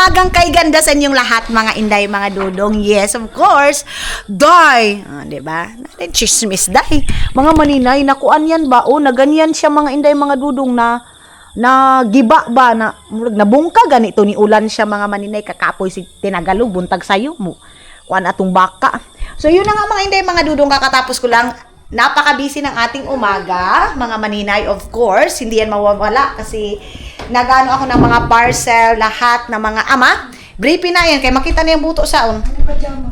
umagang kay ganda sa inyong lahat, mga inday, mga dudong. Yes, of course. Day. Diba? Natin chismis, day. Mga maninay, nakuan yan ba? O, na ganyan siya, mga inday, mga dudong na giba ba na nabungka ganito ni ulan siya, mga maninay, kakapoy si tinagalog buntag sayo mo kuan atong baka. So yun na nga, mga inday, mga dudong, kakatapos ko lang. Napaka-busy ng ating umaga, mga maninay, of course. Hindi yan mawawala kasi nagano ako ng mga parcel, lahat ng mga ama. Briefing na yan, kaya makita na yung buto saon.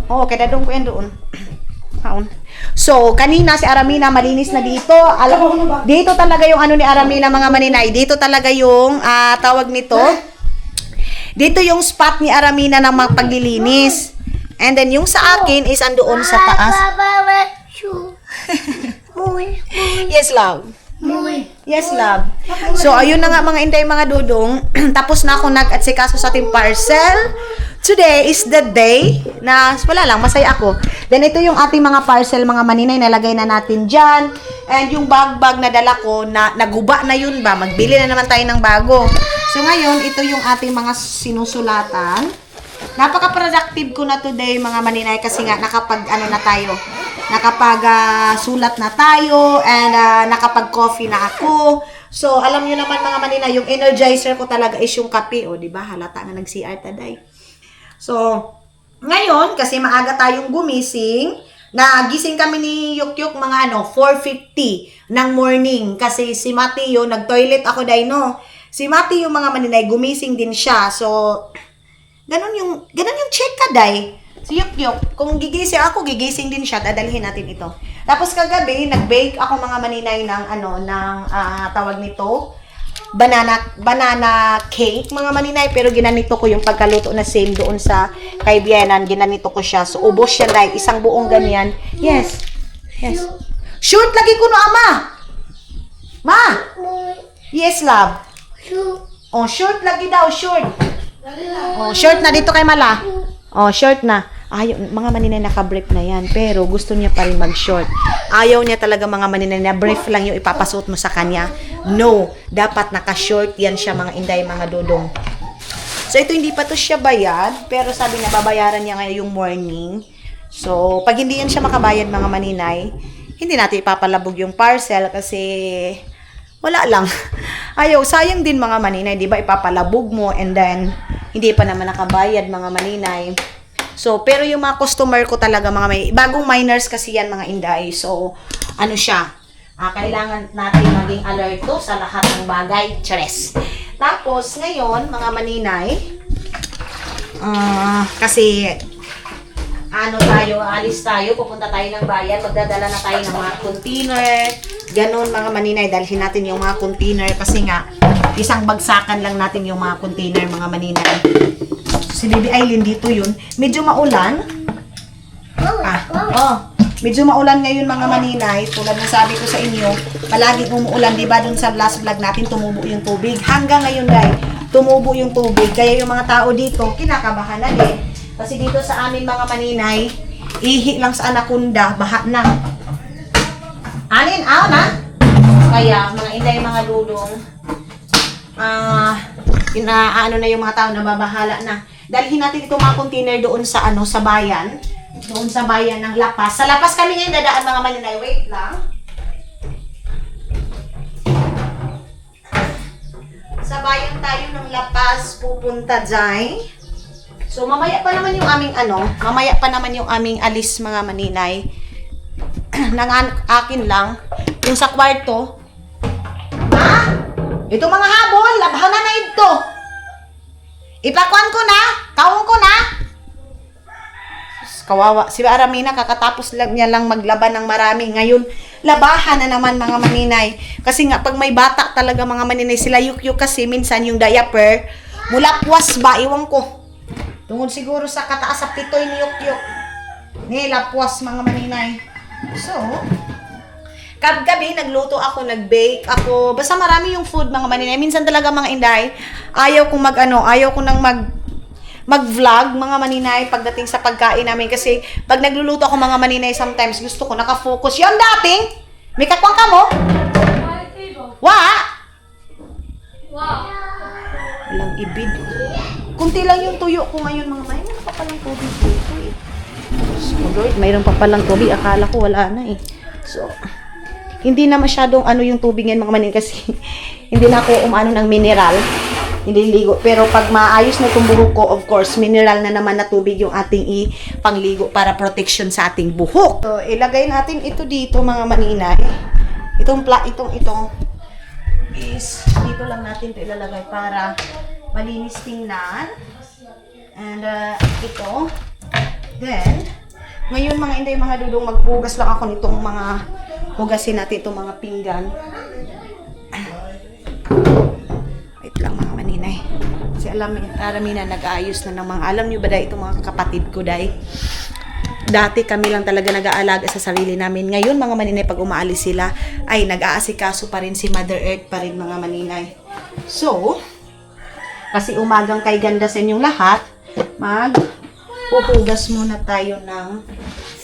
Oo, kaya dadong ko yan doon. Haon. So, kanina si Aramina malinis na dito. Alam, dito talaga yung ano ni Aramina, mga maninay. Dito talaga yung tawag nito. Dito yung spot ni Aramina ng mga paglilinis. And then yung sa akin is andoon sa taas. Yes, love. Yes, love. So, ayun na nga, mga inday, mga dudong. Tapos na ako nag-atsikaso sa ating parcel. Today is the day na, wala lang, masaya ako. Then, ito yung ating mga parcel, mga maninay, nalagay na natin dyan. And yung bag na dala ko, na naguba na yun ba? Magbili na naman tayo ng bago. So, ngayon, ito yung ating mga sinusulatan. Napaka-productive ko na today, mga maninay, kasi nga, sulat na tayo, and nakapag-coffee na ako. So, alam nyo naman, mga maninay, yung energizer ko talaga is yung kape. O, diba? Halata nga nag-CR taday. So, ngayon, kasi maaga tayong gumising, nagising kami ni Yukyuk mga 4:50 ng morning. Kasi si Mateo, nag-toilet ako day, no? Si Mateo, mga maninay, gumising din siya. So, ganun yung check ka day. Si Yukyuk, kung gigising ako, gigising din siya, dadalhin natin ito. Tapos kagabi, nag-bake ako, mga maninay, ng tawag nito, banana cake, mga maninay, pero ginanito ko yung pagkaluto na same doon sa kay Bienan, ginanito ko siya. So, ubos siya, like, isang buong ganyan. Yes. Yes. Short lagi ko no, ama. Ma. Yes, love. Oh, short lagi daw, short. Oh, short na dito kay Mala. Oh, short na. Ayaw, mga maninay, naka-brief na yan. Pero gusto niya pa rin mag-short. Ayaw niya talaga, mga maninay, na brief lang yung ipapasuot mo sa kanya. No. Dapat naka-short yan siya, mga inday, mga dudong. So, ito hindi pa to siya bayad. Pero sabi niya, babayaran niya ngayon yung morning. So, pag hindi yan siya makabayad, mga maninay, hindi natin ipapalabog yung parcel kasi wala lang. Ayaw, sayang din, mga maninay. Di ba, ipapalabog mo and then hindi pa naman nakabayad, mga maninay. So, pero yung mga customer ko talaga, mga bagong miners kasi yan, mga inday. So, ano siya, kailangan natin maging alerto sa lahat ng bagay. Chares. Tapos, ngayon, mga maninay, kasi, alis tayo, pupunta tayo ng bayan, magdadala na tayo ng mga container, ganun, mga maninay, dalhin natin yung mga container kasi nga, isang bagsakan lang natin yung mga container, mga maninay. Si Baby Aileen dito yun. Medyo maulan. Medyo maulan ngayon, mga maninay. Tulad ng sabi ko sa inyo, palaging umuulan, di ba? Dun sa last vlog natin, tumubo yung tubig. Hanggang ngayon, guys, tumubo yung tubig. Kaya yung mga tao dito, kinakabahan na din. Kasi dito sa amin, mga maninay, ihi lang sa Anaconda, baha na. Na? Kaya, mga inday, mga dudong, inaano na yung mga tao, nababahala na. Dalhin natin itong mga container doon sa sa bayan. Doon sa bayan ng Lapas. Sa Lapas kami ngayon dadaan, mga maninay. Wait lang. Sa bayan tayo ng Lapas pupunta dyan. So mamaya pa naman yung aming alis, mga maninay. Nang akin lang. Yung sa kwarto. Ito mga habol, labhan na ito. Ipakuan ko na, kaong ko na. Kawawa. Si Aramina, kakatapos niya lang maglaban ng marami. Ngayon, labahan na naman, mga maninay. Kasi nga, pag may bata talaga, mga maninay, sila Yukyuk kasi minsan yung diaper, mula puwas ba, iwan ko. Tungod siguro sa kataas sa pitoy ni Yukyuk. Lapwas, mga maninay. So, kagabi, nagluto ako, nag-bake ako. Basta marami yung food, mga maninay. Minsan talaga, mga inday, ayaw kong mag-vlog, mga maninay, pagdating sa pagkain namin. Kasi, pag nagluluto ako, mga maninay, sometimes gusto ko nakafocus. Yon dating! May kakwang ka mo? Wa? Walang ibig. Kunti lang yung tuyo ko ngayon mga may. Mayroon pa palang tubig dito eh. So, Lord, mayroon pa palang tubig. Akala ko wala na eh. So, hindi na masyadong ano yung tubig ngayon mga manin kasi hindi na ako umano ng mineral. Hindi ligo. Pero pag maayos na itong buhok ko, of course, mineral na naman na tubig yung ating ipangligo para protection sa ating buhok. So, ilagay natin ito dito mga maninay. Itong is dito lang natin ito ilalagay para malinis tingnan. And ito. Then, ngayon mga inday, mga dudong, maghugas lang ako nitong mga hugasin natin itong mga pinggan. Wait lang mga maninay. Kasi alam mo, karami na nag-aayos na ng mga, alam nyo ba dahil itong mga kapatid ko dahil dati kami lang talaga nag-aalaga sa sarili namin. Ngayon mga maninay, pag umaalis sila, ay nag-aasikaso pa rin si Mother Earth pa rin mga maninay. So, kasi umagang kay ganda sa inyong lahat, maghuhugas muna tayo ng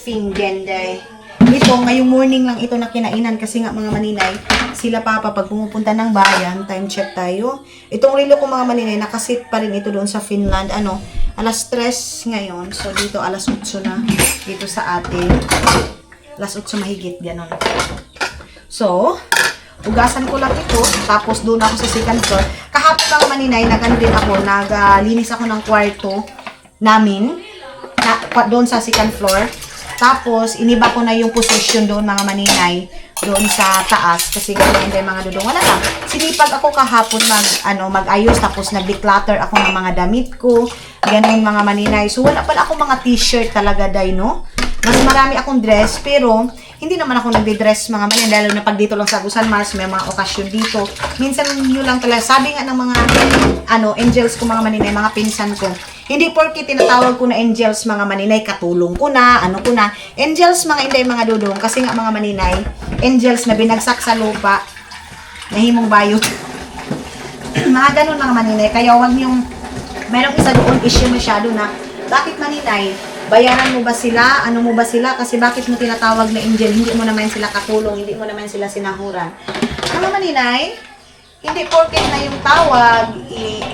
fingenday. Ito, ngayong morning lang ito na kinainan kasi nga mga maninay, sila papa pag pumupunta ng bayan, time check tayo. Itong relo ko mga maninay, nakasit pa rin ito doon sa Finland. Alas 3 ngayon. So, dito alas 8 na. Dito sa atin. Alas 8 mahigit, ganon. So, ugasan ko lang ito. Tapos, doon ako sa second floor. Kahapon lang maninay, nag-ano din ako. Naglinis ako ng kwarto namin. Doon sa second floor. Tapos, iniba ko na yung position doon mga maninay. Doon sa taas. Kasi ganyan din mga dudong. Wala lang. Sinipag ako kahapon mag-ayos. Tapos, nag-declutter ako ng mga damit ko. Ganyan mga maninay. So, wala pala ako mga t-shirt talaga day, no? Mas marami akong dress. Pero, hindi naman ako nagde-dress mga maninay. Lalo na pag dito lang sa Gusan Mars, may mga okasyon dito. Minsan yun lang talaga. Sabi nga ng mga angels ko mga maninay, mga pinsan ko. Hindi porke tinatawag ko na angels mga maninay, katulong ko na, ko na. Angels mga inday mga dudong. Kasi nga mga maninay, angels na binagsak sa lupa, nahimong bayot. Mga ganun mga maninay. Kaya wag niyong, merong isa doon issue masyado na, bakit maninay? Bayaran mo ba sila? Ano mo ba sila? Kasi bakit mo tinatawag na angel? Hindi mo naman sila katulong, hindi mo naman sila sinahuran. Mga maninay, hindi porket na yung tawag,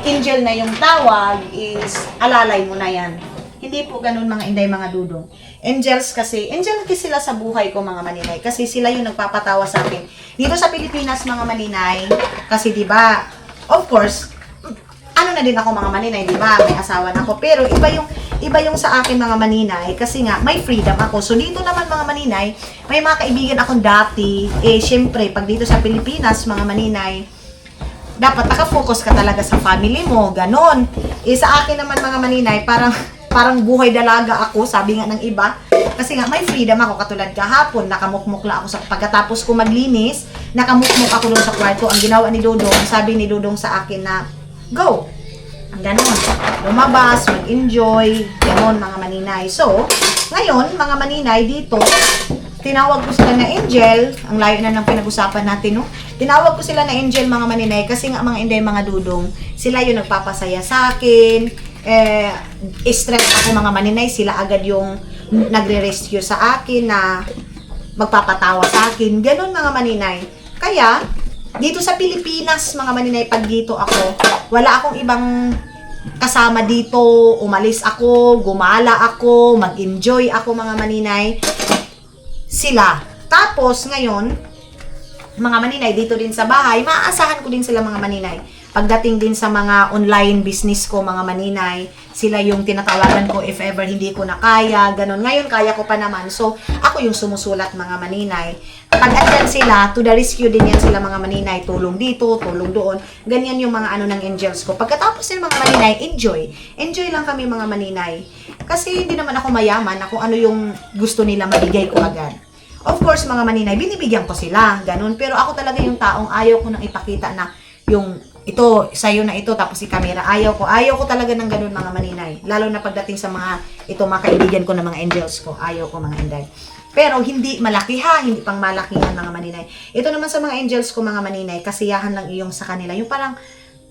angel na yung tawag, is alalay mo na yan. Hindi po ganun mga inday, mga dudong. Angels kasi sila sa buhay ko mga maninay. Kasi sila yung nagpapatawa sa akin. Dito sa Pilipinas mga maninay, kasi diba, of course, na din ako mga maninay, diba? May asawa na ako. Pero iba yung sa akin mga maninay, kasi nga, may freedom ako. So, dito naman mga maninay, may mga kaibigan akong dati, syempre, pag dito sa Pilipinas, mga maninay, dapat nakafocus ka talaga sa family mo, ganon. Sa akin naman mga maninay, parang buhay dalaga ako, sabi nga ng iba. Kasi nga, may freedom ako, katulad kahapon, nakamukmukla ako pagkatapos ko maglinis, nakamukmuk ako doon sa kwarto. Ang ginawa ni Dodong, sabi ni Dodong sa akin na, go! Ang ganon. Lumabas, mag-enjoy, ganon mga maninay. So, ngayon, mga maninay, dito, tinawag ko sila na angel. Ang layo na ng pinag-usapan natin, no? Tinawag ko sila na angel, mga maninay, kasi nga mga inday, mga dudong, sila yung nagpapasaya sa akin. Stress ako mga maninay, sila agad yung nagre-rescue sa akin na magpapatawa sa akin. Ganon mga maninay. Kaya, dito sa Pilipinas, mga maninay, pag dito ako, wala akong ibang kasama dito. Umalis ako, gumala ako, mag-enjoy ako mga maninay. Sila. Tapos, ngayon, mga maninay, dito din sa bahay, maaasahan ko din sila mga maninay. Pagdating din sa mga online business ko, mga maninay, sila yung tinatawagan ko if ever hindi ko na kaya, ganun. Ngayon, kaya ko pa naman. So, ako yung sumusulat, mga maninay. Pag andyan sila, to the rescue din yan sila, mga maninay. Tulong dito, tulong doon. Ganyan yung mga ng angels ko. Pagkatapos yung mga maninay, enjoy. Enjoy lang kami, mga maninay. Kasi hindi naman ako mayaman na kung ano yung gusto nila mabigay ko agad. Of course, mga maninay, binibigyan ko sila. Ganun. Pero ako talaga yung taong ayaw ko nang ipakita na yung ito, sa'yo na ito, tapos i-camera. Ayaw ko talaga ng ganun mga maninay. Lalo na pagdating sa mga kaibigan ko na mga angels ko. Ayaw ko mga inday. Pero hindi malaki ha, hindi pang malakihan mga maninay. Ito naman sa mga angels ko mga maninay, kasiyahan lang iyong sa kanila. Yung parang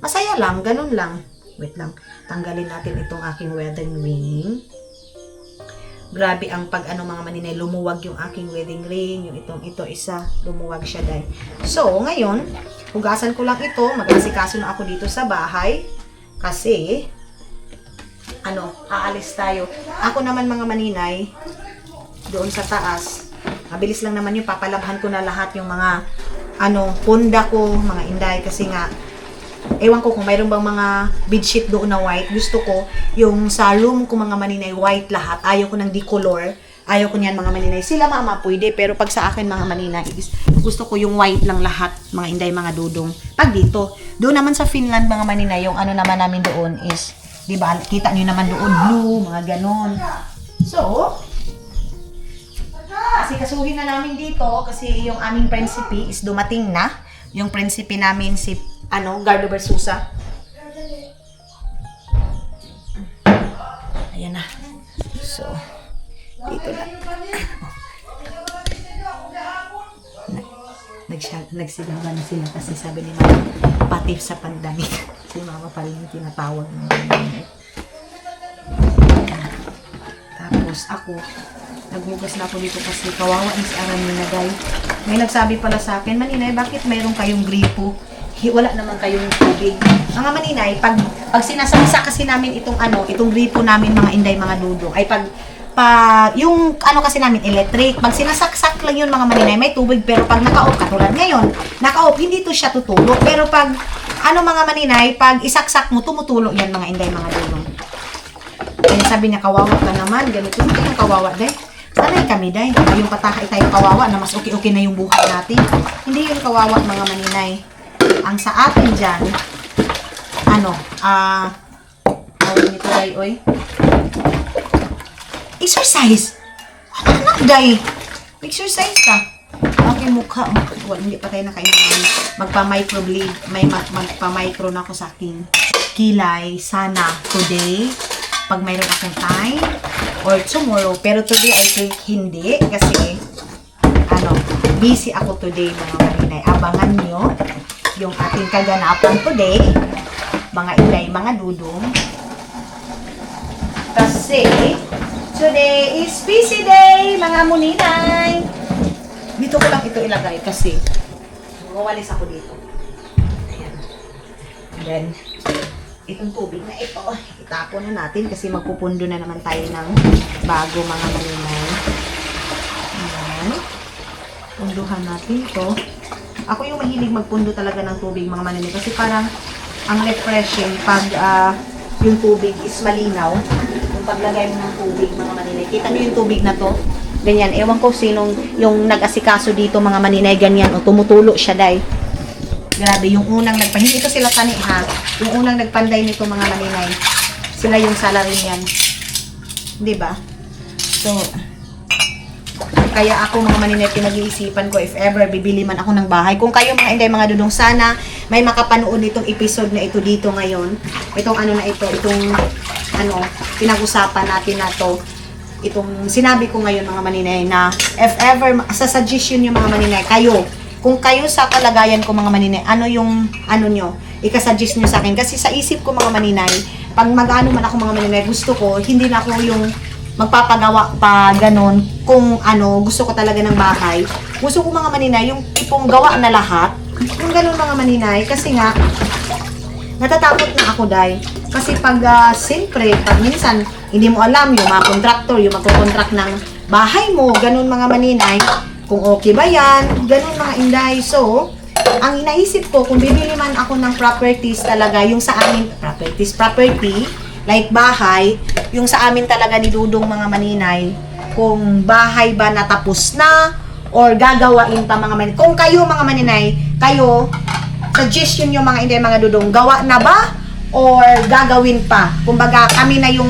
masaya lang, ganun lang. Wait lang, tanggalin natin itong aking wedding ring. Grabe ang pag mga maninay, lumuwag yung aking wedding ring, yung ito isa, lumuwag siya dahil. So, ngayon, hugasan ko lang ito, mag-asikaso na ako dito sa bahay, kasi, aalis tayo. Ako naman mga maninay, doon sa taas, mabilis lang naman yung papalabhan ko na lahat yung mga, punda ko, mga inday, kasi nga, ewan ko kung mayroon bang mga bedsheet doon na white. Gusto ko, yung sa room ko mga maninay, white lahat. Ayaw ko ng decolor. Ayaw ko niyan mga maninay. Sila mama pwede, pero pag sa akin mga maninay, gusto ko yung white lang lahat, mga inday, mga dudong. Pag dito, doon naman sa Finland mga maninay, yung naman namin doon is, di ba, kita niyo naman doon, blue, mga ganon. So, kasi kasuhin na namin dito, kasi yung aming prinsipe is dumating na. Yung prinsipe namin si, Gardo Versusa. Ayan na. So, dito na. Nagsigawan na sila kasi sabi ni Mama, pati sa pandemic. Si Mama pa rin yung tinatawag ng mga. Tapos ako, naghugas na ako dito kasi kawawa ni si Aranina, guys. May nagsabi pala sa akin, Maninay, bakit mayroon kayong gripo? Wala naman kayong tubig. Mga maninay, pag sinasaksa kasi namin itong gripo namin mga inday, mga dudong, ay yung kasi namin electric, pag sinasaksak lang yun mga maninay, may tubig, pero pag naka-off, katulad ngayon, naka-off, hindi to siya tutulo. Pero pag, mga maninay, pag isaksak mo, tumutulo yan mga inday, mga dudong. Kaya sabi niya, kawawa ka naman, ganito, hindi yung kawawa, day. Sanay kami, day. Yung patahay tayo kawawa na mas okay-okay na yung buhay natin. Hindi yung kawawa mga maninay. Ang sa atin dyan, tawag nito, day, oy. Exercise! Ano, day? Exercise ka. Okay, mukha. Well, hindi pa tayo nakainin. Magpa-microblade. Magpa-micro na ako sa akin. Kilay, sana, today, pag mayroon akong time, or tomorrow. Pero today, I think hindi. Kasi, busy ako today, mga maninay. Abangan nyo yung ating kaganapan today, mga inday, mga dudong. Kasi, today is busy day, mga muninay. Dito ko lang ito ilagay kasi mawalis ako dito. Ayan. And then, itong tubig na ito, itapon na natin kasi magpupundo na naman tayo ng bago, mga maninay. Ayan. Punduhan natin to. Ako yung mahilig magpundo talaga ng tubig, mga maninay, kasi parang ang refreshing pag yung tubig is malinaw. Yung paglagay mo ng tubig, mga maninay. Kita niyo yung tubig na to? Ganyan. Ewan ko sinong yung nag-asikaso dito, mga maninay, ganyan. O tumutulo siya, day. Grabe, yung unang hindi ito sila tani, ha? Yung unang nagpanday nito, mga maninay. Sila yung salary niyan. Diba? So, kaya ako, mga maninay, pinag-iisipan ko if ever bibili man ako ng bahay. Kung kayo mga inday, mga dudong, sana may makapanood nitong episode na ito dito ngayon. Itong itong pinag-usapan natin na to. Itong sinabi ko ngayon, mga maninay, na if ever, sa suggestion nyo, mga maninay, kung kayo sa kalagayan ko, mga maninay, nyo, ikasuggest nyo sa akin. Kasi sa isip ko, mga maninay, pag mag-ano man ako, mga maninay, gusto ko, hindi na ako yung magpapagawa pa ganon kung gusto ko talaga ng bahay. Gusto ko, mga maninay, yung tipong gawa na lahat, yung ganon, mga maninay, kasi nga natatakot na ako, day. Kasi pag siyempre, pag minsan hindi mo alam yung mga contractor, yung magko-contract ng bahay mo, ganon, mga maninay, kung okay ba yan, ganon, mga inday. So, ang inaisip ko, kung bibili man ako ng properties talaga, yung sa amin, property, like bahay, yung sa amin talaga ni Dudong, mga maninay, kung bahay ba natapos na, or gagawain pa, mga maninay. Kung kayo, mga maninay, suggestion yung mga inday, mga Dudong, gawa na ba, or gagawin pa? Kumbaga, kami na yung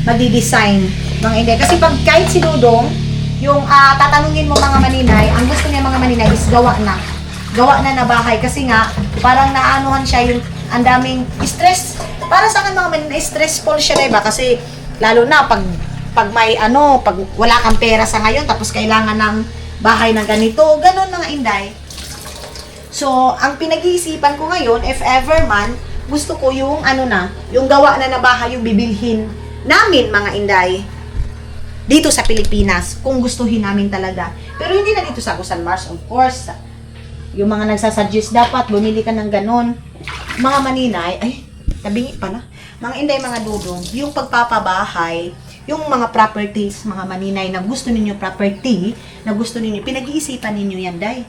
magdi-design, mga inday. Kasi pag kahit si Dudong, yung tatanungin mo, mga maninay, ang gusto niya, mga maninay, is gawa na bahay. Kasi nga, parang naanuhan siya yung ang daming stress. Para sa akin, mga maninay, stressful siya, diba? Kasi, lalo na, pag may pag wala kang pera sa ngayon, tapos kailangan ng bahay na ganito, ganon, mga inday. So, ang pinag-iisipan ko ngayon, if ever man, gusto ko yung yung gawa na bahay, yung bibilhin namin, mga inday, dito sa Pilipinas, kung gustuhin namin talaga. Pero hindi na dito sa Agusan Mars, of course. Yung mga nagsasuggest, dapat bumili ka ng ganon. Mga maninay, tabingi pala. Mga inday, mga dudong, yung pagpapabahay, yung mga properties, mga maninay na gusto ninyo property, na gusto ninyo, pinag-iisipan ninyo yan, day.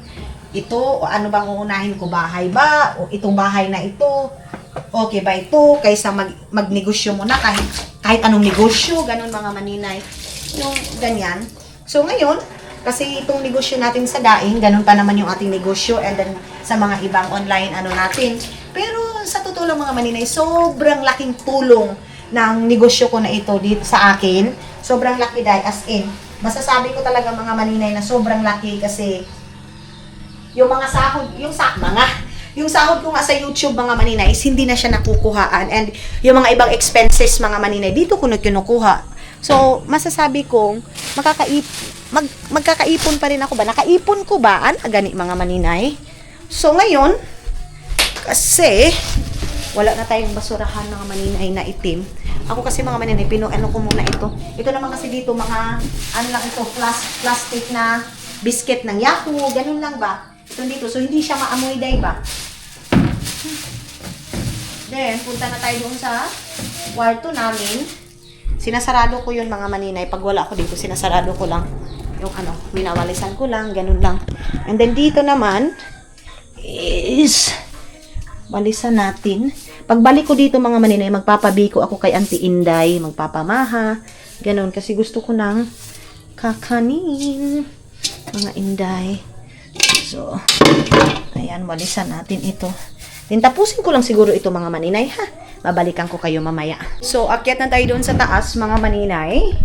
Ito, o ano bang uunahin ko, bahay ba? O itong bahay na ito, okay ba ito? Kaysa magnegosyo muna, kahit anong negosyo, ganun mga maninay. Yung ganyan. So ngayon, kasi itong negosyo natin sa daing, ganun pa naman yung ating negosyo, and then sa mga ibang online ano natin. Pero sa totoo lang mga maninay, sobrang laking tulong ng negosyo ko na ito dito sa akin. Sobrang laki dahil as in. Masasabi ko talaga mga maninay na sobrang laki kasi yung mga sahod, yung sahod ko nga sa YouTube mga maninay is hindi na siya nakukuhaan, and yung mga ibang expenses mga maninay dito ko na kinukuha. So masasabi kong magkakaipon pa rin ako ba? Nakaipon ko ba? Gani mga maninay. So ngayon kasi wala na tayong basurahan mga maninay na itim. Ako kasi mga maninay, ano ko muna ito. Ito naman kasi dito mga, ano lang ito, plastic na biscuit ng Yahoo, ganun lang ba? Ito dito, so hindi siya maamoy day ba? Then, punta na tayo doon sa kwarto namin. Sinasarado ko yun mga maninay. Pag wala ako dito, sinasarado ko lang. Yung ano, winawalisan ko lang, ganun lang. And then dito naman is walisan natin. Pagbalik ko dito mga maninay, magpapabiko ako kay Auntie Inday, magpapamaha, ganun, kasi gusto ko nang kakanin, mga Inday. So, ayan, walisan natin ito. Then, tapusin ko lang siguro ito mga maninay, ha? Babalikan ko kayo mamaya. So, akyat na tayo doon sa taas, mga maninay.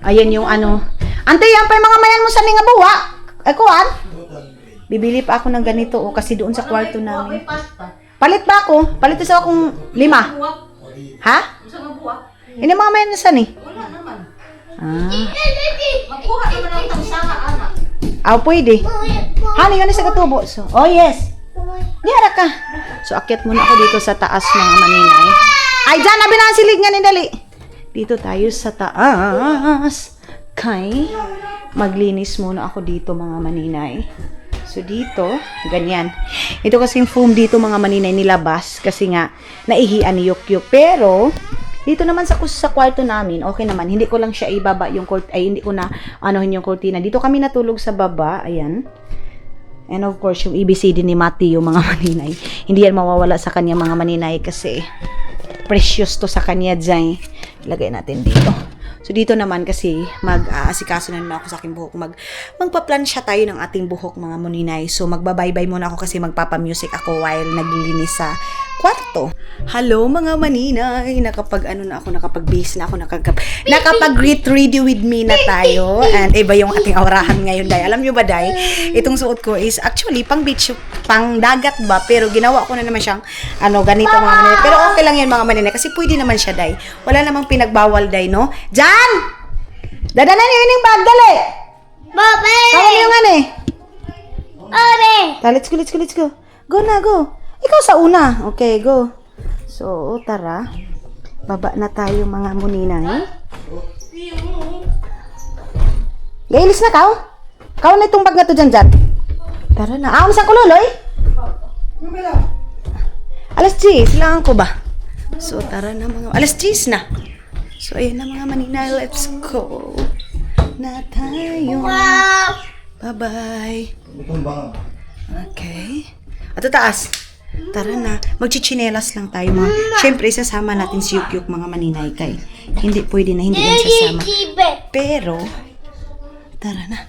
Ayan yung ano. Auntie, yan pa yung mga mayan mo sa nga buwa. Ay, kuwan? Bibili pa ako ng ganito, kasi doon sa kwarto namin. Palit ba ako? Palit sa akong 5. Ha? Hindi mga mayan na saan eh? Wala naman. Magkuha naman ang tangsaha, anak. Pwede. Hani, yun sa katubo. So, oh yes. Diara ka. So, akyat muna ako dito sa taas mga maninay. Ay, dyan, nabi na ang silig nga ni Dali. Dito tayo sa taas. Kay, maglinis muna ako dito mga maninay. So, dito, ganyan. Ito kasi yung foam dito, mga maninay, nilabas. Kasi nga, naihian ni Yukyuk. Pero, dito naman sa kwarto namin, okay naman. Hindi ko lang siya ibaba yung hindi ko na anuhin yung kurtina. Dito kami natulog sa baba. Ayan. And of course, yung ABCD ni Mati, yung mga maninay. Hindi yan mawawala sa kanya, mga maninay. Kasi, precious to sa kanya dyan. Ilagay natin dito. So, dito naman kasi mag-aasikaso na naman ako sa aking buhok. Magpa-plansya tayo ng ating buhok, mga maninay. So, magbabaybay muna ako kasi magpapa-music ako while naglilinis sa kwarto. Hello, mga maninay. Nakapag-base na ako, nakapag-greet ready with me na tayo. And iba yung ating aurahan ngayon, day. Alam nyo ba, day? Itong suot ko is actually pang beach, pang dagat ba? Pero ginawa ko na naman siyang ganito, mga maninay. Pero okay lang yan, mga maninay. Kasi pwede naman siya, day. Wala namang pinagbawal, day, no? Jan! Dadanan niyo yung bag, dali! Babe! Kawal yung ano eh. Babe! Let's go. Go na, go. Ikaw sa una. Okay, go. So, tara. Baba na tayo, mga muninay. Gailis na kaw? Kaw na itong bag na to dyan. Tara na. Saan ko luloy? Alas 10. Silangan ko ba? So, tara na mga. Alas 10 na. So, ayan na mga maninay. Let's go. Na tayo. Bye-bye. Okay. At taas. Tara na. Magchichinelas lang tayo mga. Siyempre, sasama natin si Yukyuk, mga maninay kay. Hindi pwede na hindi yan sasama. Pero, tara na.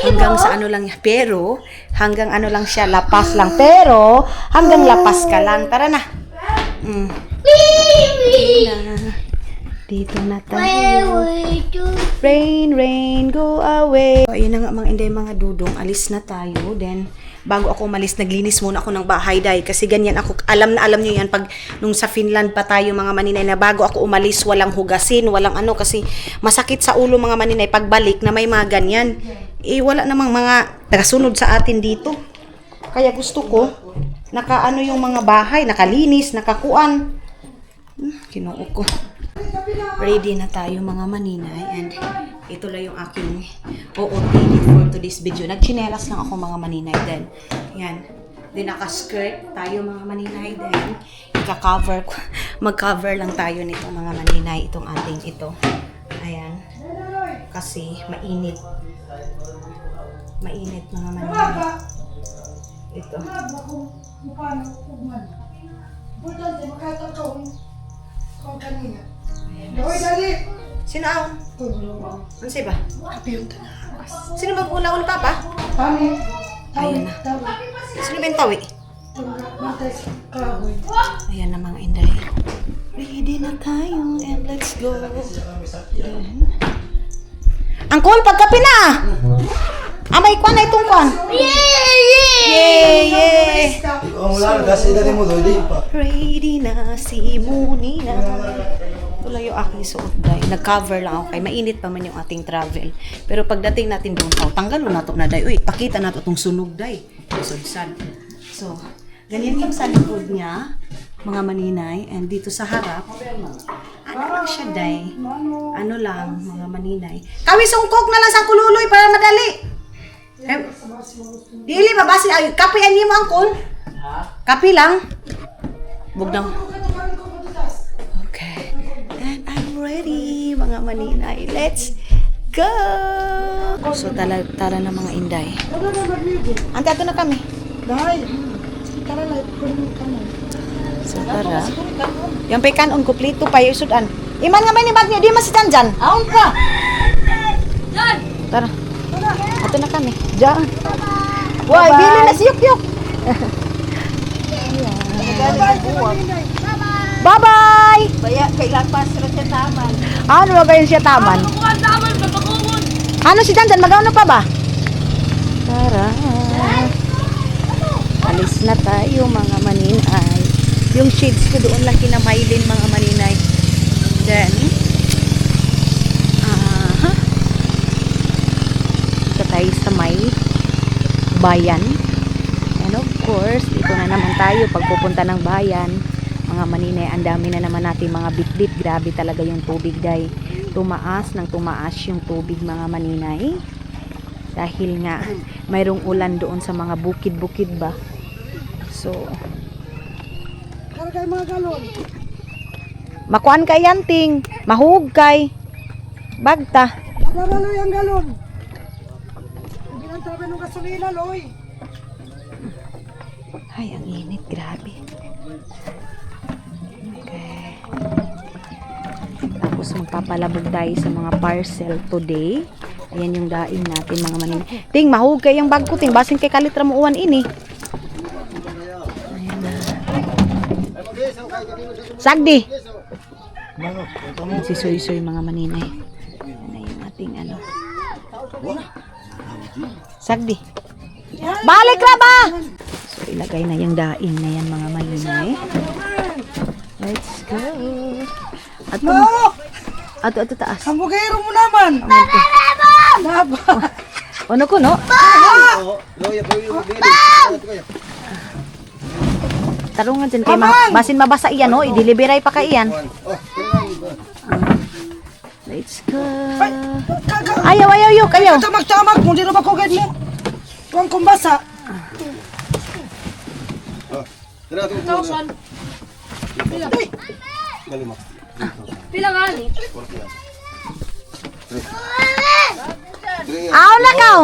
Hanggang sa ano lang. Pero, hanggang ano lang siya. Lapas lang. Pero, hanggang lapas ka lang. Tara na. Dito na tayo. Rain, go away. So, ayun na nga mga inday, mga dudong. Alis na tayo. Then, bago ako umalis, naglinis muna ako ng bahay dahil kasi ganyan ako. Alam nyo yan pag nung sa Finland pa tayo, mga maninay, na bago ako umalis, walang hugasin, walang kasi masakit sa ulo, mga maninay, pagbalik na may mga ganyan. Wala namang mga tagasunod sa atin dito. Kaya gusto ko, yung mga bahay, nakalinis, nakakuan. Kinuo ko. Ready na tayo, mga maninay, and ito lang yung aking OOTD for today's video. Nagchinelas lang ako, mga maninay, then yan, Then naka-skirt tayo mga maninay. Then mag-cover lang tayo nito mga maninay. Itong ating ito. Ayan. Kasi mainit. Mainit mga maninay. Ito. Sino ang? Ano siya ba? Sino ba una-una papa? Ayun na. Sino ba yung tawi? Ayan na mga inday. Ready na tayo and let's go. Ayan. Angkol, pagkapi na! Amay kwan na itong kwan. Yay! Ready na si Munina. Wala yung aking suot day. Nag-cover lang ako kay mainit pa man yung ating travel. Pero pagdating natin doon, tanggalo na to na day. Uy, pakita na to itong sunog day. Sudsad. So, ganyan yung sa likod niya, mga maninay. And dito sa harap, ano lang siya day. Ano lang, mga maninay. Kami sungkok na lang sa kululoy para madali. Dili mabasi. Ay, kape ani mo angkol? Kape lang. Bugnaw. Okay. And I'm ready, mga maninay. Let's go! So, tara na mga inday. Ante, ato na kami. So, tara. Yung pekan on kuplito pa yung sudan. Iman nga may nibag niya, di masitan dyan. Aon ka! Tara. Ato na kami. Diyan. Why, bili na si Yuk-Yuk. Bye-bye! Baya, kailan pa sila siya taman. Ano ba yun siya taman? Ano si Janjan? Mag-ano pa ba? Tara. Alis na tayo mga maninay. Yung shades ko doon lang kinamailin mga maninay. Then, dito tayo sa may bayan. And of course, dito na naman tayo pagpupunta ng bayan. Mga maninay, ang dami na naman natin mga bitbit. Grabe talaga yung tubig day. Tumaas ng tumaas yung tubig mga maninay. Dahil nga, mayroong ulan doon sa mga bukid-bukid ba. So, Karagay mga galon. makuan kay yanting. Mahug kay. Bagta. Karalo yung galon. Hindi lang tabi ng gasolina, Loy. Ay, ang init. Grabe. Okay. Tapos magpapalabog tayo sa mga parcel today. Ayan yung daing natin mga maninay. Ting, mahug kay yung bag ko. Ting, basin kay kalitra mo uwan ini. Ayan na. Sagdi. Si Soy mga maninay. Ayan na yung ating ano. Sagdi. Balik na ba? So, ilagay na yung daing na yan mga maninay. Let's go. Ato taas. Hambugero mo naman. Ano ko, no? Tarungan dyan kay basin mabasa iyan, no? I-delivery pa ka iyan. Let's go. Ayaw, yuk, ayaw. Tamag-tamag mo, di na ba kugad mo? Tuwang kumbasa. Pila nga ni? Aw na kaw.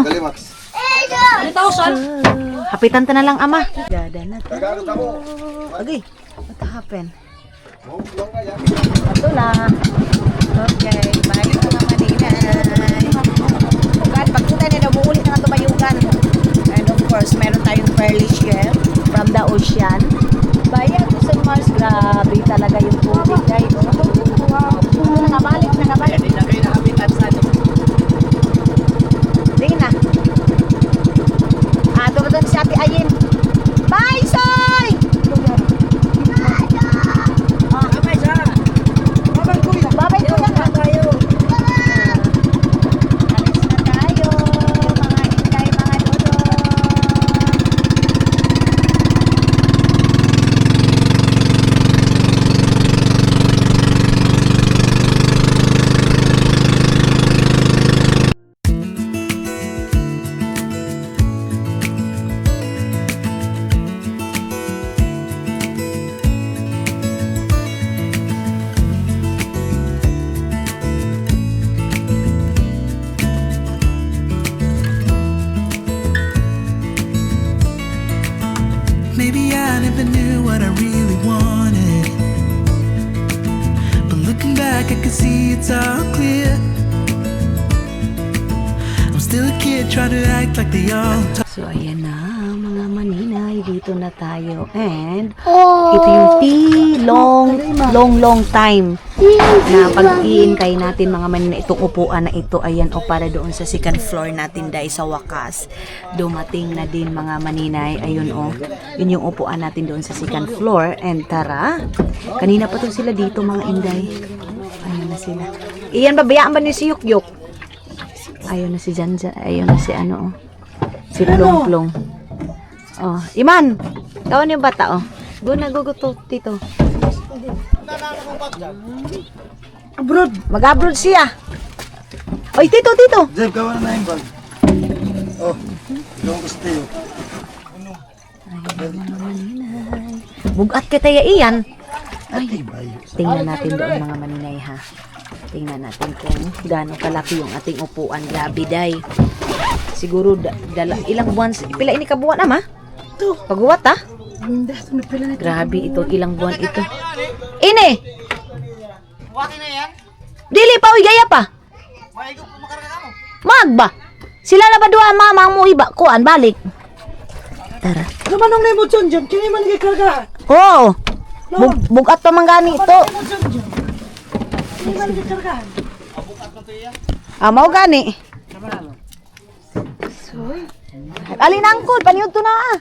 3,000. Hapitan ta na lang, ama. Gada na to. Okay. What happened? Ito lang. Okay. Bye mga maninay. Pagpunta niya na buulit na tumayugan. And of course, meron tayong pearly shell from the ocean. Bayan to San Mars. Grabe talaga yung tubig. Guys. Nakabalik. Sige na. Doon si Ate Ayin. Bye, Soy! Babay ko yan. Alis na tayo, mga inday, mga dodo. Maybe I never knew what I really wanted, but looking back I can see it's all clear. I'm still a kid trying to act like they all talk. So, ayan na, mga maninay. Dito na tayo. And, ito yung long time na pag-iintay natin, mga maninay. Itong upuan na ito, ayan, o para doon sa second floor natin, dahil sa wakas. Dumating na din, mga maninay. Ayun, o. Yun yung upuan natin doon sa second floor. And, tara. Kanina pa to sila dito, mga inday. Ayun na sila. Iyan, babayaan ba ni si Yukyuk? Ayun na si Janjan. Ayun na si ano, o. Si Plong-Plong. Oh, Iman. Kawan yung bata, oh. Doon nagugutot dito. Abroad. Mag-abroad siya. Oy, tito. Jeff, kawan na yung bag. Oh, yung gusto yun. Bugat ka tayo iyan. Ay, tingnan natin doon, mga maninay, ha. Tingnan natin kung gaano kalaki yung ating upuan. Grabe, day. Siguro ilang buwan, pila ini kabuwan ama? Ito. Pagbuwat ha? Hindi, sumipila na ito. Grabe ito, ilang buwan ito. Ini! Dili pa, uy, gaya pa. Magba. Sila na ba doon, mama mo iba? Kuan, balik. Tara. Kamanong na mo dyan dyan. Kaya man nagkakarga. Oo. Bugat pa man gani ito. Kaya man nagkakarga. Mau gani. Alin angkod, paniud to na.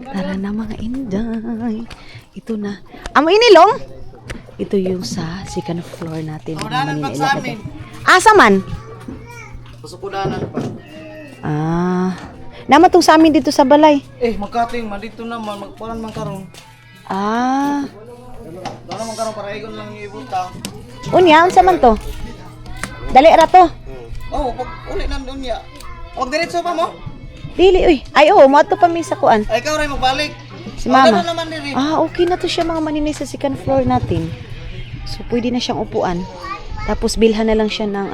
Tara na, mga inday. Ito na. Amo inilong? Ito yung sa second floor natin. Asa man? Pasukudanan pa. Naman tong sa amin dito sa balay. Magkating, dito naman, magpalan man karon. Dala man karon para igon lang yung ibutang. Unya, unsa man to? Dali ra to. Pag uli na doon niya. Huwag diretso pa mo. Dili, uy. Ay, oo, mo ato pa mi sa kuan. Ay, ikaw rin magbalik. Si mama. Ganun naman din. Okay na to siya, mga maninay, sa second floor natin. So, pwede na siyang upuan. Tapos, bilhan na lang siya ng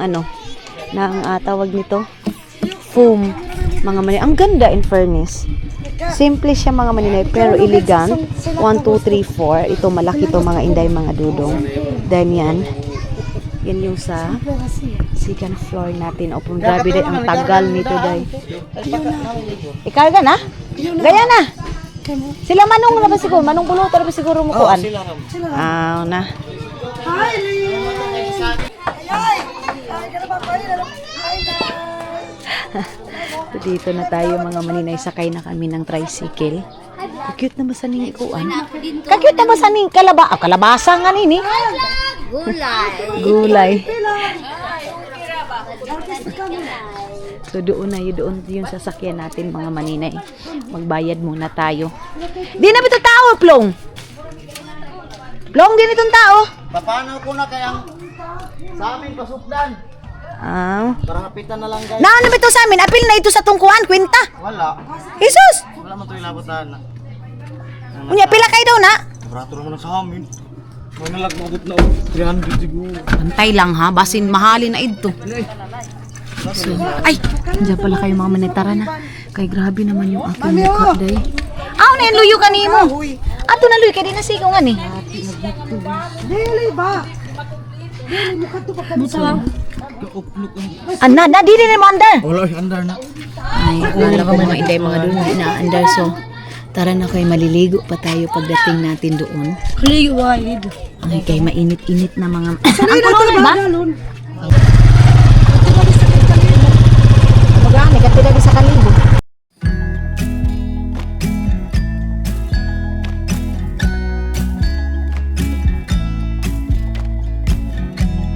tawag nito, foam. Mga maninay. Ang ganda, in fairness. Simple siya, mga maninay, pero elegant. 1, 2, 3, 4. Ito, malaki to, mga inday, mga dudong. Then, yan yung sa second floor natin. Opo, grabe din, ang tagal nito, day. Ikarga na? Gaya na. Sila manong na ba siguro? Manong buluto na ba siguro mukuan? Na. Hi, Lee! Ay! Dito na tayo, mga maninay, sakay na kami ng tricycle. Cute na ba sa ning ikuan? Cute na ba sa ning kalabasa nga nini? Gulay. So doon yung sasakyan natin, mga maninay. Magbayad muna tayo. Di na bito tao, Plong. Plong, din itong tao. Paano ko na kayang sa amin pasukdan? Para kapitan na lang guys. Naano ba ito sa amin? Apil na ito sa tungkuan, kwenta. Wala. Jesus! Wala man ito ilabutan na. Unya, pila kayo daw na? Barato naman sa amin. May nalagmagot na 300 siguro. Pantay lang ha, basin mahalin na ito. So, ay, diyan pala kayo, mga manitara na. Kay grabe naman yung aking mukha, day. Na yung luyo ka nimo. Ato na luyo, kaya di nasigaw nga ni. Dili ba? Dili mo ka ito pagkamusaw. Na, di rin mo under. Wala, andar na. Ay, wala ka mga inday, mga doon na under. So, tara na kayo, maliligo pa tayo pagdating natin doon. Kaligo wide. Ay, kay mainit-init na mga... Sanay na ito ba? Magani, katila di sa kalibo.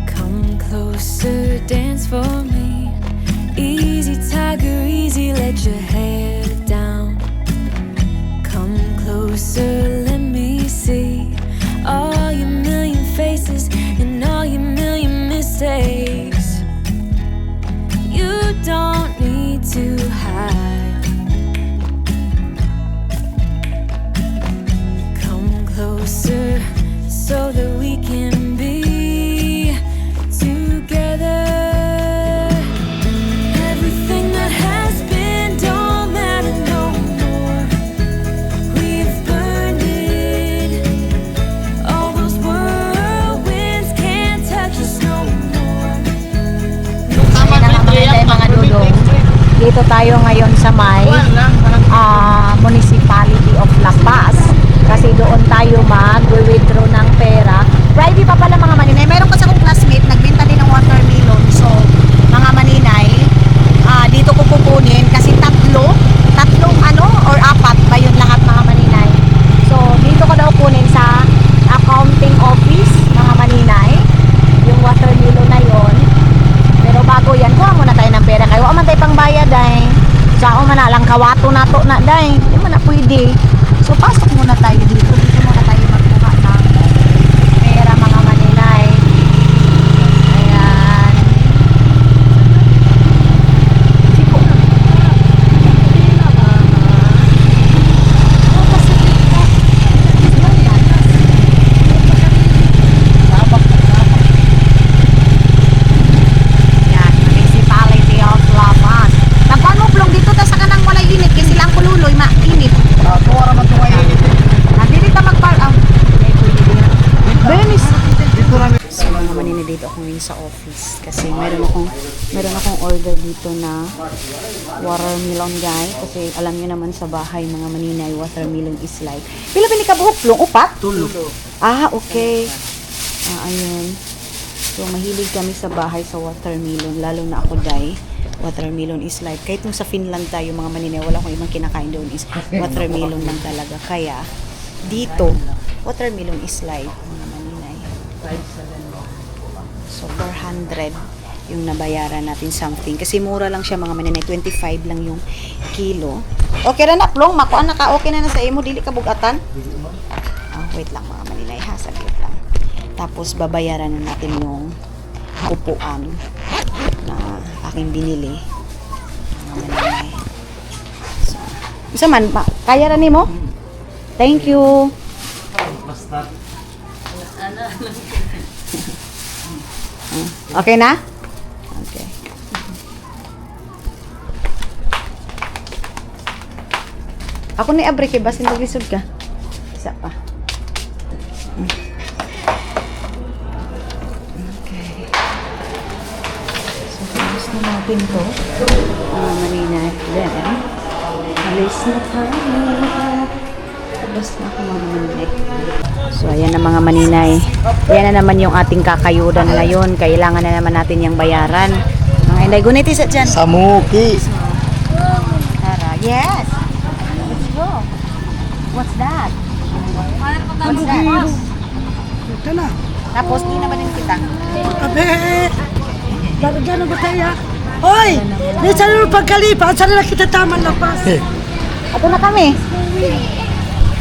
Come closer, dance for me. Easy, tiger, easy, let your hair down. Come closer, let me see all your million faces and all your million mistakes. You don't need to hide. Come closer so that we can be together. Nandito tayo ngayon sa may Municipality of La Paz. Kasi doon tayo mag-withdraw ng pera. Friday pa pala mga maninay. Meron kasi akong classmate, nagbenta din ng watermelon. So, mga maninay, dito ko kukunin kasi tatlong or apat ba yun lahat mga maninay. So, dito ko daw kunin sa accounting office mga maninay. Yung watermelon na yon. Pero bago yan, kuha muna tayo ng pera. Kayo, aman tayo pang bayad ay. Sao man na lang kawato na to na day. Hindi man na pwede. So, pasok muna tayo dito. Dito muna tayo magkuha ng pera mga maninay. Ayan. Siko na. Yan, Municipality of La Paz. Nagkuhan mo plong dito ta sa kanang walay init kasi lang kululoy mainit. Tuwa naman ito ay init. Dili ta magpar Benis. Dito namin. So mga manini dito ako ngayon sa office kasi meron akong order dito na watermelon guys kasi alam niyo naman sa bahay mga maninay watermelon is like pila ba ni kabuhok plong upat? Tulo. Okay. Ayun. So mahilig kami sa bahay sa watermelon lalo na ako dai. Watermelon is life. Kahit nung sa Finland tayo mga maninay, wala akong ibang kinakain doon is watermelon lang talaga. Kaya, dito, watermelon is life mga maninay. So, 400 yung nabayaran natin something. Kasi mura lang siya mga maninay. 25 lang yung kilo. Okay na na, Plong. Makuha na ka. Okay na na sa imo. Dili ka bugatan. Wait lang mga maninay ha. Saglit lang. Tapos, babayaran na natin yung upuan na aking binili. So, isa man, kaya rin mo? Thank you. Okay na? Okay. Ako ni abre kay basin maglisod ka. Isa pa. Natin to maninay then alis na tayo tapos na ako mga maninay so ayan na mga maninay ayan na naman yung ating kakayudan ngayon kailangan na naman natin yung bayaran mga inday guniti sa dyan Samuki. tara yes let's go what's that Ito na. tapos di naman din kita Abe! Lalagyan ng botella. Hoy! Di sana nung pagkalipa, sana na kita taman lapas. ato na kami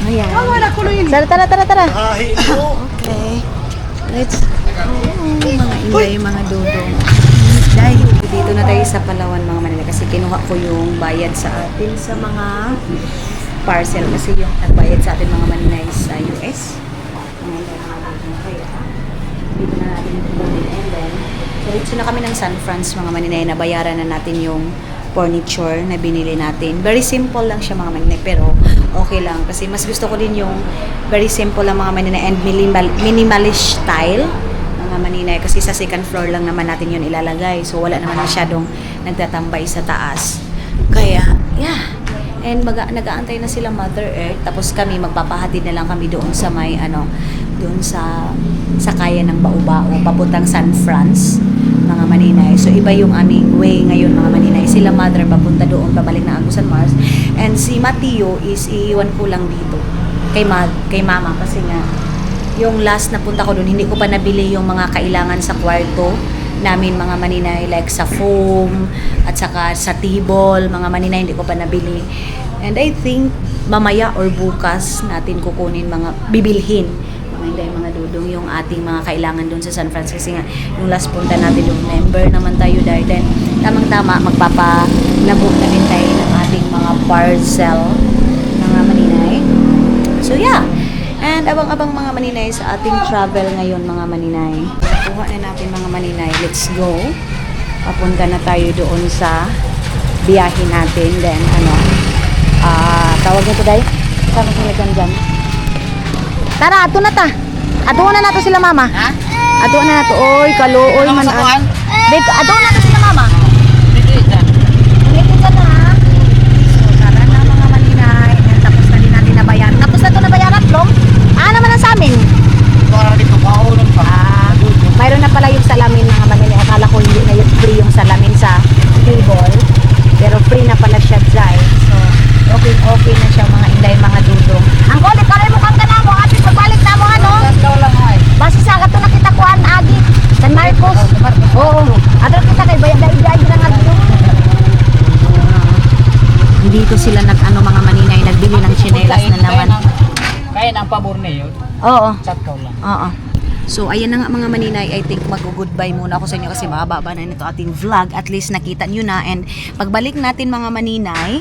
ayan Kawa na ko yun. tara okay let's mga ingay, mga dudong. Dahil dito na tayo sa Palawan mga Manila kasi kinuha ko yung bayad sa atin sa mga parcel kasi yung nagbayad sa atin mga Manila sa US. Mga dudong kaya dito na natin kukunin and then diretso na kami ng San Francisco mga Manila na bayaran na natin yung furniture na binili natin. Very simple lang siya mga Manila pero okay lang kasi mas gusto ko din yung very simple lang mga Manila and minimalist style mga Manila kasi sa second floor lang naman natin yun ilalagay so wala naman masyadong nagtatambay sa taas kaya yeah and nag-aantay na sila Mother Earth tapos kami magpapahatid na lang kami doon sa may doon sa kaya ng Baubao papuntang San Francisco mga Maninay. So iba yung aming way ngayon mga Maninay. Sila Mother papunta doon, babalik na ako sa Mars. And si Mateo is iiwan ko lang dito kay Mama kasi nga yung last na punta ko doon hindi ko pa nabili yung mga kailangan sa kwarto namin mga Maninay like sa foam at saka sa table mga Maninay hindi ko pa nabili. And I think mamaya or bukas natin kukunin bibilhin mga dudong yung ating mga kailangan doon sa San Francisco kasi nga yung last punta natin doon member naman tayo dahil then tamang-tama magpapalabog na din tayo ng ating mga parcel mga Maninay so yeah and abang-abang mga Maninay sa ating travel ngayon mga Maninay kuha na natin mga Maninay let's go papunta na tayo doon sa biyahe natin then tawag nito dahil sama sila dyan tara, ato na ta. Ato na nato sila mama. Ha? Ato na nato. Oy, kaluoy man. Ato na nato sila mama. Dito ka na. Dito sila mga maninay, nagbili ng tsinelas na naman. Kaya ng pabor na yun. Oo. Chat ka lang. Oo. So, ayan na nga mga maninay. I think mag-goodbye muna ako sa inyo kasi mahaba na nito ating vlog. At least nakita nyo na. And pagbalik natin mga maninay,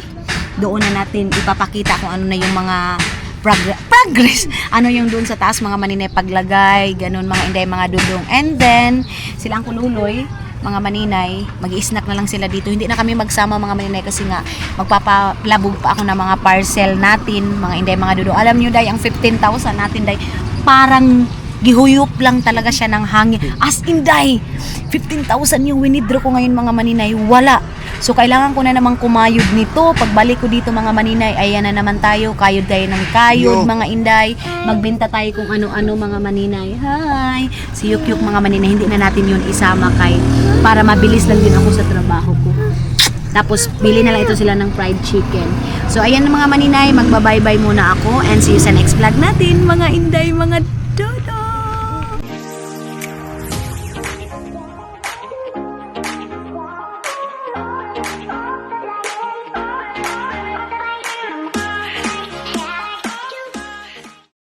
doon na natin ipapakita kung ano na yung mga progress. Ano yung doon sa taas mga maninay paglagay, ganun mga inday, mga dudong. And then, sila ang kululoy, mga maninay, mag-i-snack na lang sila dito. Hindi na kami magsama mga maninay kasi nga magpapalabog pa ako ng mga parcel natin, mga inday, mga dudong. Alam nyo day, ang 15,000 natin day, parang gihuyop lang talaga siya ng hangin. As in day, 15,000 yung winidro ko ngayon mga maninay, wala. So kailangan ko na namang kumayod nito. Pagbalik ko dito mga maninay, ayan na naman tayo, kayod tayo ng kayod mga inday. Magbenta tayo kung ano-ano mga maninay. Hi! Si Yukyuk mga maninay, hindi na natin yun isama kay para mabilis lang din ako sa trabaho ko. Tapos bili na lang ito sila ng fried chicken. So ayan na mga maninay, magbabay-bye muna ako and see you sa next vlog natin mga inday, mga dodo.